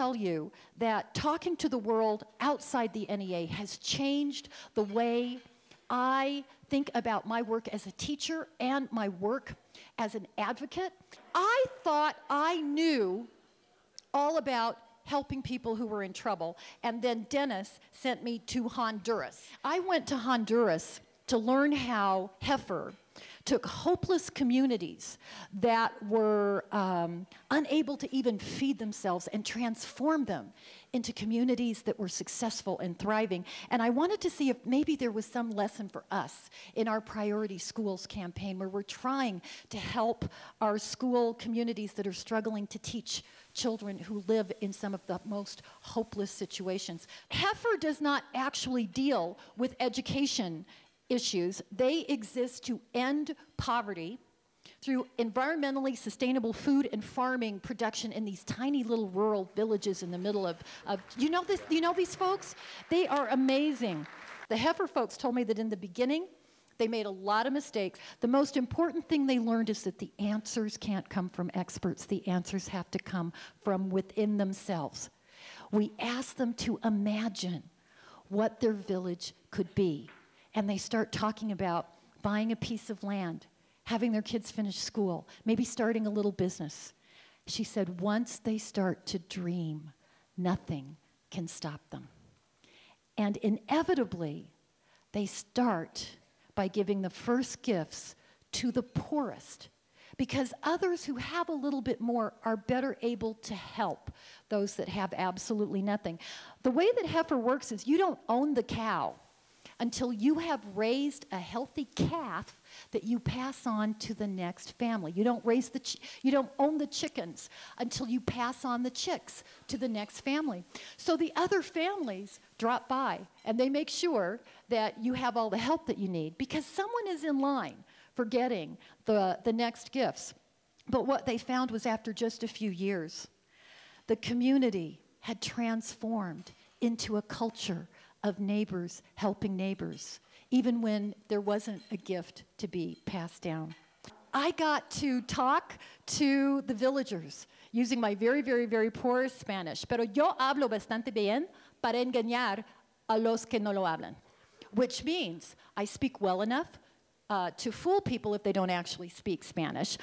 tell you that talking to the world outside the NEA has changed the way I think about my work as a teacher and my work as an advocate. I thought I knew all about helping people who were in trouble, and then Dennis sent me to Honduras. I went to Honduras to learn how Heifer took hopeless communities that were unable to even feed themselves and transformed them into communities that were successful and thriving. And I wanted to see if maybe there was some lesson for us in our Priority Schools campaign, where we're trying to help our school communities that are struggling to teach children who live in some of the most hopeless situations. Heifer does not actually deal with education issues. They exist to end poverty through environmentally sustainable food and farming production in these tiny little rural villages in the middle of you know these folks? They are amazing. The Heifer folks told me that in the beginning, they made a lot of mistakes. The most important thing they learned is that the answers can't come from experts. The answers have to come from within themselves. We asked them to imagine what their village could be. And they start talking about buying a piece of land, having their kids finish school, maybe starting a little business. She said, once they start to dream, nothing can stop them. And inevitably, they start by giving the first gifts to the poorest, because others who have a little bit more are better able to help those that have absolutely nothing. The way that Heifer works is you don't own the cow until you have raised a healthy calf that you pass on to the next family. You don't own the chickens until you pass on the chicks to the next family. So the other families drop by and they make sure that you have all the help that you need, because someone is in line for getting the next gifts. But what they found was, after just a few years, the community had transformed into a culture of neighbors helping neighbors, even when there wasn't a gift to be passed down. I got to talk to the villagers using my very, very, very poor Spanish, pero yo hablo bastante bien para engañar a los que no lo hablan, which means I speak well enough to fool people if they don't actually speak Spanish.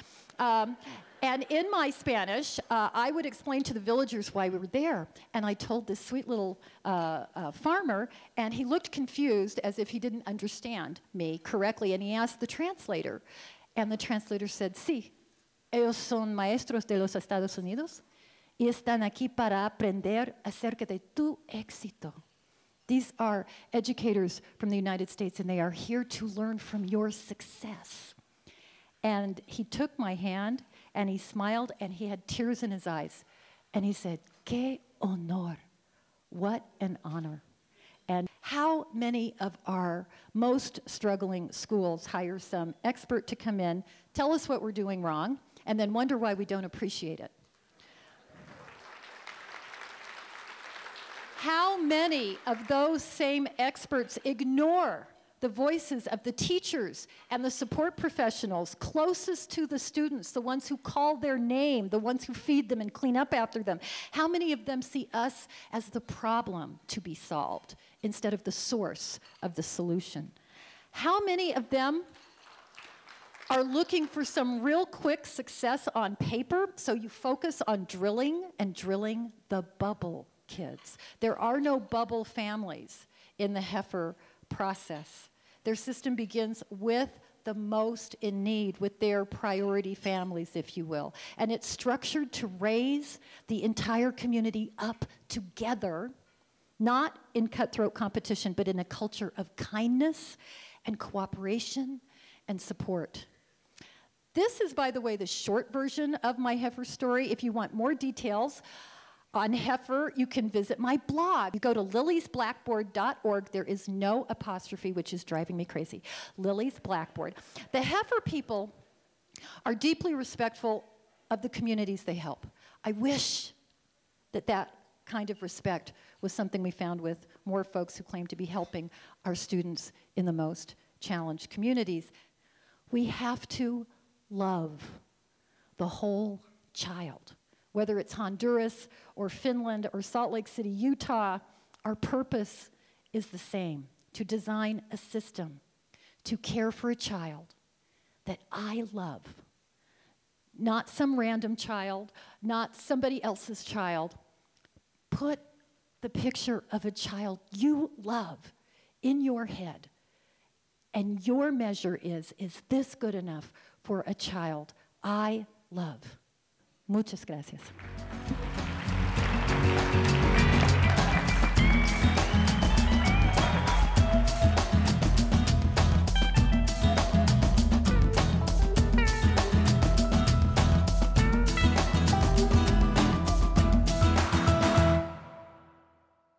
And in my Spanish, I would explain to the villagers why we were there. And I told this sweet little farmer, and he looked confused as if he didn't understand me correctly. And he asked the translator. And the translator said, sí, ellos son maestros de los Estados Unidos y están aquí para aprender acerca de tu éxito. These are educators from the United States, and they are here to learn from your success. And he took my hand, and he smiled, and he had tears in his eyes. And he said, "Qué honor, what an honor." And how many of our most struggling schools hire some expert to come in, tell us what we're doing wrong, and then wonder why we don't appreciate it? How many of those same experts ignore the voices of the teachers and the support professionals closest to the students, the ones who call their name, the ones who feed them and clean up after them? How many of them see us as the problem to be solved instead of the source of the solution? How many of them are looking for some real quick success on paper, so you focus on drilling and drilling the bubble kids? There are no bubble families in the Heifer process. Their system begins with the most in need, with their priority families, if you will. And it's structured to raise the entire community up together, not in cutthroat competition, but in a culture of kindness and cooperation and support. This is, by the way, the short version of my Heifer story. If you want more details on Heifer, you can visit my blog. You go to liliesblackboard.org. There is no apostrophe, which is driving me crazy. Lily's Blackboard. The Heifer people are deeply respectful of the communities they help. I wish that that kind of respect was something we found with more folks who claim to be helping our students in the most challenged communities. We have to love the whole child. Whether it's Honduras or Finland or Salt Lake City, Utah, our purpose is the same: to design a system to care for a child that I love. Not some random child, not somebody else's child. Put the picture of a child you love in your head, and your measure is this good enough for a child I love? Muchas gracias.